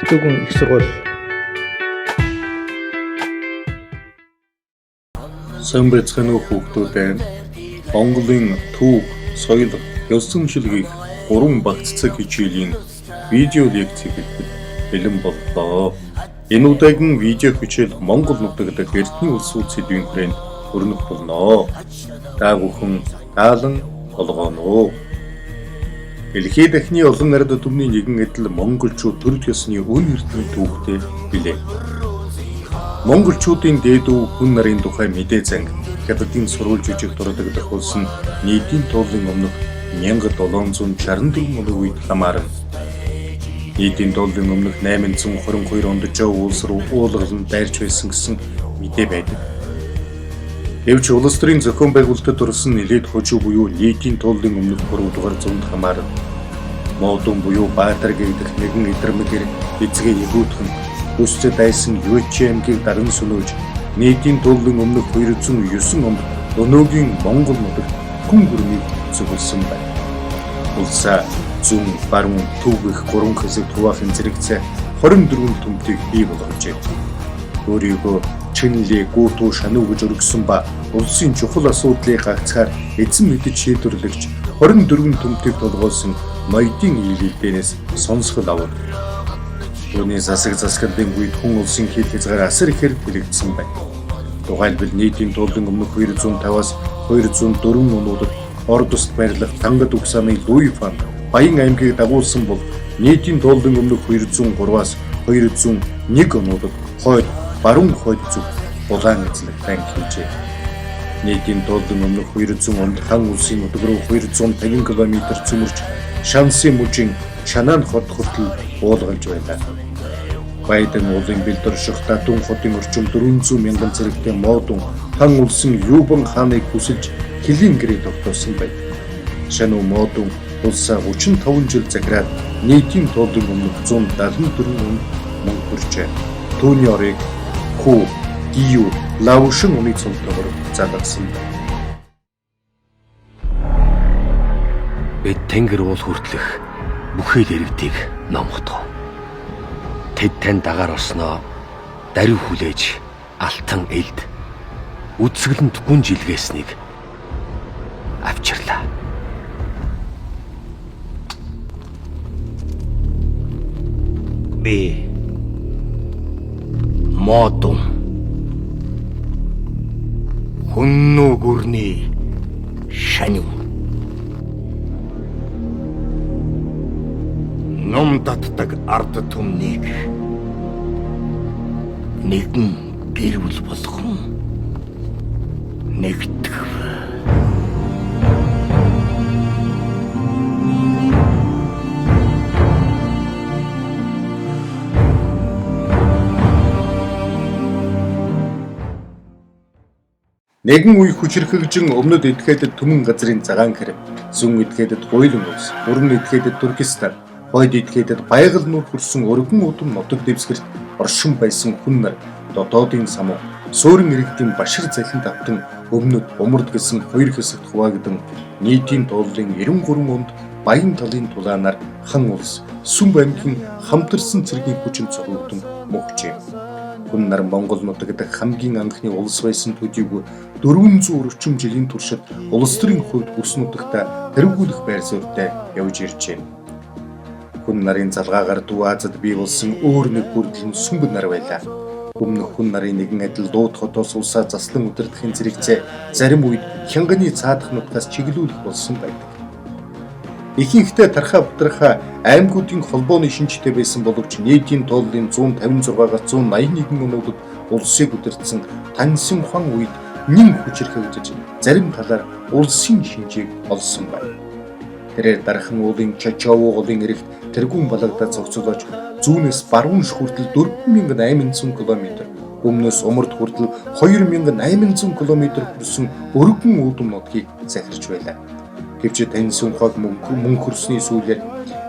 Хотгдүгэн их сургууль. Сайн байцгаана уу хүүхдүүд. Монголын төв, соёл, ёс зүйншилгийг 3 багц цаг хичээлийн видео лекцийг хэлэхэд бэлэн боллоо. Энэ удаагийн видео хичээл Монгол нутагт эртний улс сэдвийн хүрээнд өрнөх болно. Та бүхэн таалан болгоно. Дэлхийн дахны олон ард түмний нэгэн адил монголчууд төр ёсны өн эрдэнэ түүхтэй билээ. Монголчуудын дээдүү хүн нарын тухай мэдээ занг хятадын сурвалж жүжиг дурддах болсон нийтийн туулын өмнөх 1764 оны үед хамааран нийтийн туулын өмнөх 822 онд Жов улс руу уулгалан дайрч байсан гэсэн мэдээ байдаг. Гэвч улс төрийн зохион байгуулалтад орсон нэлээд хожуу буюу нийтийн туулын өмнөх 3 дугаар зуунд хамааран Модон буюу Баатар гэгдэх нэгэн идэрмэгэр эцгээ ягуутхан өсчөд байсан Юучи аймгийг даран сүнөөж нийтийн туулын өмнөх 209 онд өнөөгийн Монгол нутагт хүн гүрнийг зөвлөсөн байна. Улсаа зүүн, баруун, төв гэх 3 хэсэгт хуваахын зэрэгцээ 24 төмтийг бий болгожээ. Өөрийгөө Чинлэ, Гүтүү, Шануу гэж өргөсөн ба улсын чухал асуудлыг гагцахаар эзэн мэдэж шийдвэрлэгч 24 төмтийг толгойсон ноёдын ийлэлдээс сонсгол авав. Үүний засаг заскарын үед хүн улсын хил хязгаар асар ихээр дэлгэрсэн байна. Тухайлбал нийтийн туулын өмнөх 250-аас 204 онуудад ордост байрлах Тангад угсааны Луи Фан Баян аймгийг дагуулсан бол нийтийн туулын өмнөх 203-аас 201 онуудад хойд баруун хойд зүг Улаан эзлэх банк хийжээ. Нийтийн туулын өмнөх 200 онд хан улсын нутаг руу 250 км цөмөрч Шансын мужийн Шанаан хот хүртэл уулгалж байлаа. Баядан уулын бэлдэр ших Датун хотын орчим 400 мянган зэрэгтэй Модон хан улсын Юбан хааныг хүсэлж Хилийн гэрээ тогтоосон байна. Шануу Модон улсаа 35 жил захираад нийтийн туулын өмнөх 174 онд мөн хүрчээ. Түүний орыг Хүү, Гию, Лаушин оны цомтойгоор залгасан байна. Бид тэнгэр уул хүртлэх бүхэл иргэдийг номготов. Тэд тань дагаар осноо даруй хүлээж алтан элд үдсгэлэнд гүн жилгээснийг авчирлаа. Би Модон Хүннүү гүрний Шануу ном татдаг ард түмнийг нэгэн гэр бүл болгон нэгтгэв. Нэгэн үе хүчирхэгжин өмнөд эдгээдэд Түмэн газрын цагаан хэрэг, зүүн эдгээдэд Гуйлан улс, бүрэн эдгээдэд Туркестан, хойд эдгээдэд Байгал нуур хүрсэн өргөн удам нутаг дэвсгэрт оршин байсан хүн нар дотоодын самуу, суурин иргэдийн башир залхинд автан өмнөд Умард гэсэн 2 хэсэгт хуваагдсан нийтийн туулын 93 онд Баян талын тулаанаар хан улс Сүмб аймгийн хамтарсан цэргийн хүчинд цогцолтон мөгчээ. Хүн нар Монгол нутагт хамгийн анхны улс байсан төдийг 400 орчим жилийн туршид улс төрийн хувьд бүс нутагта тэргүүлэх байр суурьтай явж иржээ. Хүн нарын залгаагаар Дүү Азад бий болсон өөр нэг бүрдэл нь Сүмб нар байлаа. Өмнөх хүн нарын нэгэн адил Лууд хотоос улсаа заслан удирдахын зэрэгцээ зарим үед Хянганы цаадах нутгаас чиглүүлэх болсон байдаг. Ихэнхдээ Тархаа Бутархаа аймагуудын холбооны шинжтэй байсан боловч нийтийн туулын 156-аас 181 онуудад улсыг удирдсан Таньсын ухаан үед нэн хүчирхэгжиж зарим талаар улсын шинжийг олсон байна. Тэрээр дархан уулын Чачавуу голын эрэгт тэргүүн балагдаад цогцолж зүүнээс баруун хүртэл 4800 км, өмнөөс Умард хүртэл 2800 км хүрсэн өргөн уудам нутгийг захирч байлаа. Гэвч Таньсын ухааг мөн хөрсний сүүлээр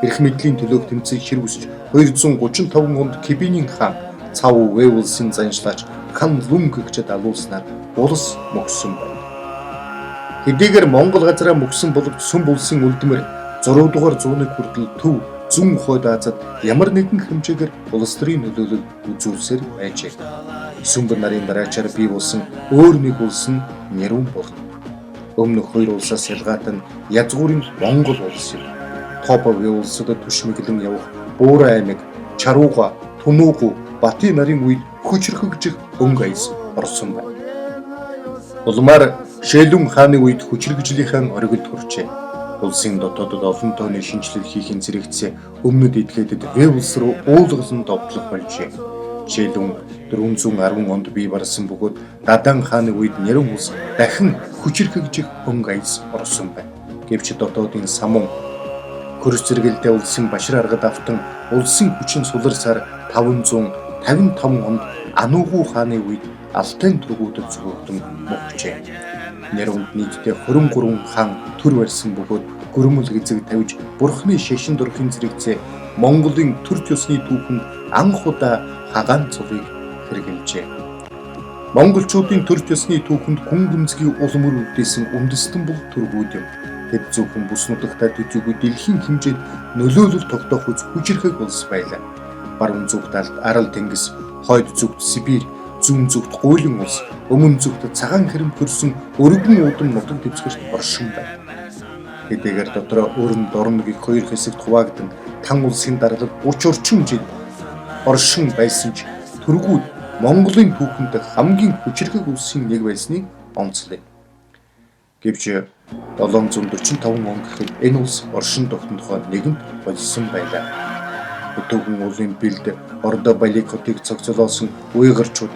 эрх мэдлийн төлөөх тэмцээн ширвсж 235 онд Кибинийн хаан Цав Вэй улсын заншлаач Хан Лүнг гэж алуулснаар улс мөксөн байна. Хэдийгээр Монгол газраа мөксөн боловч Сүмб улсын үлдмэр 6 дугаар зууны хүртэл төв зүүн хойд Азад ямар нэгэн хэмжээгээр улс төрийн нөлөөлөл үзүүлсээр байжээ. Сүмбэр нарын дараачаар бий болсон өөр нэг улс нь Нэрвэн болно. Өмнөх хоёр улсаас ялгаатай нь язгуурын Монгол улс юм. Топовын улсуудад түшмэглэн явах Буурай аймаг, Чарууга, Тунуугу, Бати нарын үед хүчрхэгжих өнгө аяс орсон байна. Улмаар Шээлүн хааны үед хүчрхэгжлийнхэн оргилд хүрчээ. Улсын дотоодод олон тооны шинжилэл хийхин зэрэгцээ өмнөд эдгээдэд Вэ улс руу уулгалан довтлох болжээ. Шээлүн 410 онд бий барсан бөгөөд Дадан хааны үед Нэрвэн улс дахин хүчрхэгжих өнгө аяс орсон байна. Гэвч дотоодын самун хөрс зэрэгэлдээ улсын башир аргад автан улсын хүчин суларсаар 555 онд Ануугу хааны үед Алтай тургуудад зөвөгдөн мөхжээ. Нэрвэнд нийтдээ 23 хаан төр барьсан бөгөөд гөрмөл гизэг тавьж бурхны шашин дурхын зэрэгцээ Монголын төр ёсны түүхэнд анх удаа хагаан цувыг хэрэгжилжээ. Монголчуудын төр ёсны түүхэнд гүн гүнзгий улмөр үлдээсэн үндэстэн бол тургууд юм. Тэд зөвхөн бүс нутагтаа төдийгүй дэлхийн хэмжээнд нөлөөлөл тогтоох үз хүчирхэг улс байлаа. Баруун зүгт Арал тэнгис, хойд зүгт Сибирь, зүүн зүгт Гуйлын улс, өмнө зүгт цагаан хэрэм төрсөн өргөн удам нутаг дэвсгэрт оршин байна. Хэдийгээр дотроо өрн дорн гэх хоёр хэсэгт хуваагдсан тан улсын даргалд 30 орчим жил оршин байсан ч тургууд Монголын түүхэнд хамгийн хүчирхэг улсын нэг байсныг онцлоё. Гэвч 745 он гэхэд энэ улс оршин тогтнохоо нэгэнт болсон байлаа. Өтөөгөн улын бэлд Ордо Балик хотыг цогцолоосон Уйгурчууд,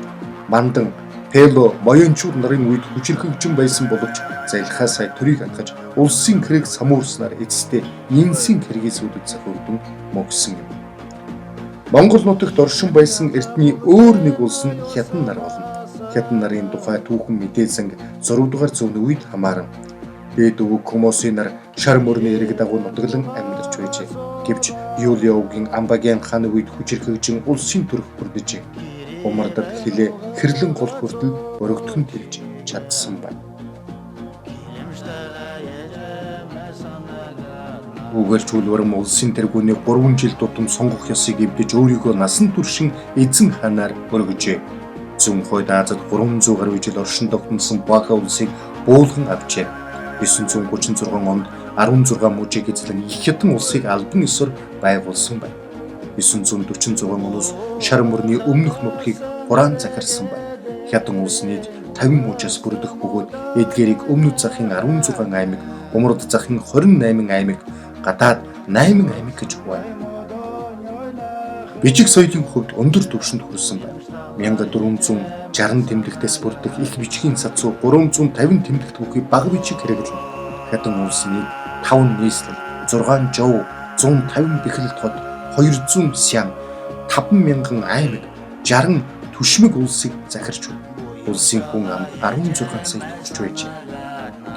Мандан, Пело, Моёнчууд нарын үед хүчирхэгжин байсан боловч залхаа сая төрийг хангаж улсын хэрэг самуурснаар эцэстээ Нинсийн хэргээс захиурдан мөгсөн юм. Монгол нутагт оршин байсан эртний өөр нэг улс нь Хятад нар болно. Хятад нарын тухай түүхэн мэдээлсэн 6 дугаар зууны үед хамааран Дээд өвөг Комосын нар шар мөрний эрэг дагуу нутаглан амьдарч байжээ. Гэвч Юлиогийн Амбагийн хааны үед хүчирхэгжин улсын төрх бүрдэжээ. Умардад хилээ хэрлэн гол хүртэл өргөдгөн тэлж чадсан байна. Угэрчүүлвэрм улсын тэргүүний 3 жил тутам сонгох ёсыг эвдэж өөрийгөө насан туршин эзэн ханаар өргөжээ. Зүүн хойд Азад 300 гаруй жил оршин тогтносон Баха улсыг буулган авчээ. 936 онд 16 мужийг эзлэн их хятад улсыг албан ёсоор байгуулсан байна. 946 оноос шар мөрний өмнөх нутгийг хураан захирсан байна. Хятад улс нийт 50 мужаас бүрдэх бөгөөд эдгээрийг өмнөд захын 16 аймаг, умард захын 28 аймаг, гадаад 8 аймаг гэж хуваана. Бичиг соёлын хувьд өндөр түвшинд хүрсэн байна. 1460 тэмдэгтээс бүрдэх их бичгийн сацуу 350 тэмдэгт бүхий бага бичиг хэрэглэнэ. Хятад улс нийт 5 нийслэл, 6 жов, 150 бэхэл тод, 200 сян, 50000 аймаг, 60 түшмэг улсыг захирч байна. Улсын хүн ам 16 сая хүрч байжээ.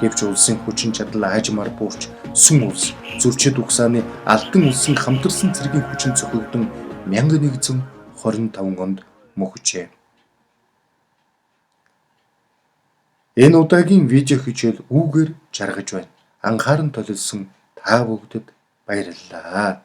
Гэвч улсын хүчин чадал аажмаар буурч сүм улс, зөрчид угсааны алдан улсын хамтарсан цэргийн хүчин цохигдсон 1125 онд мөхжээ. Энэ удаагийн видео хичээл үүгээр жаргаж байна. Анхааран төлөвлөсөн та бүгдэд баярлалаа.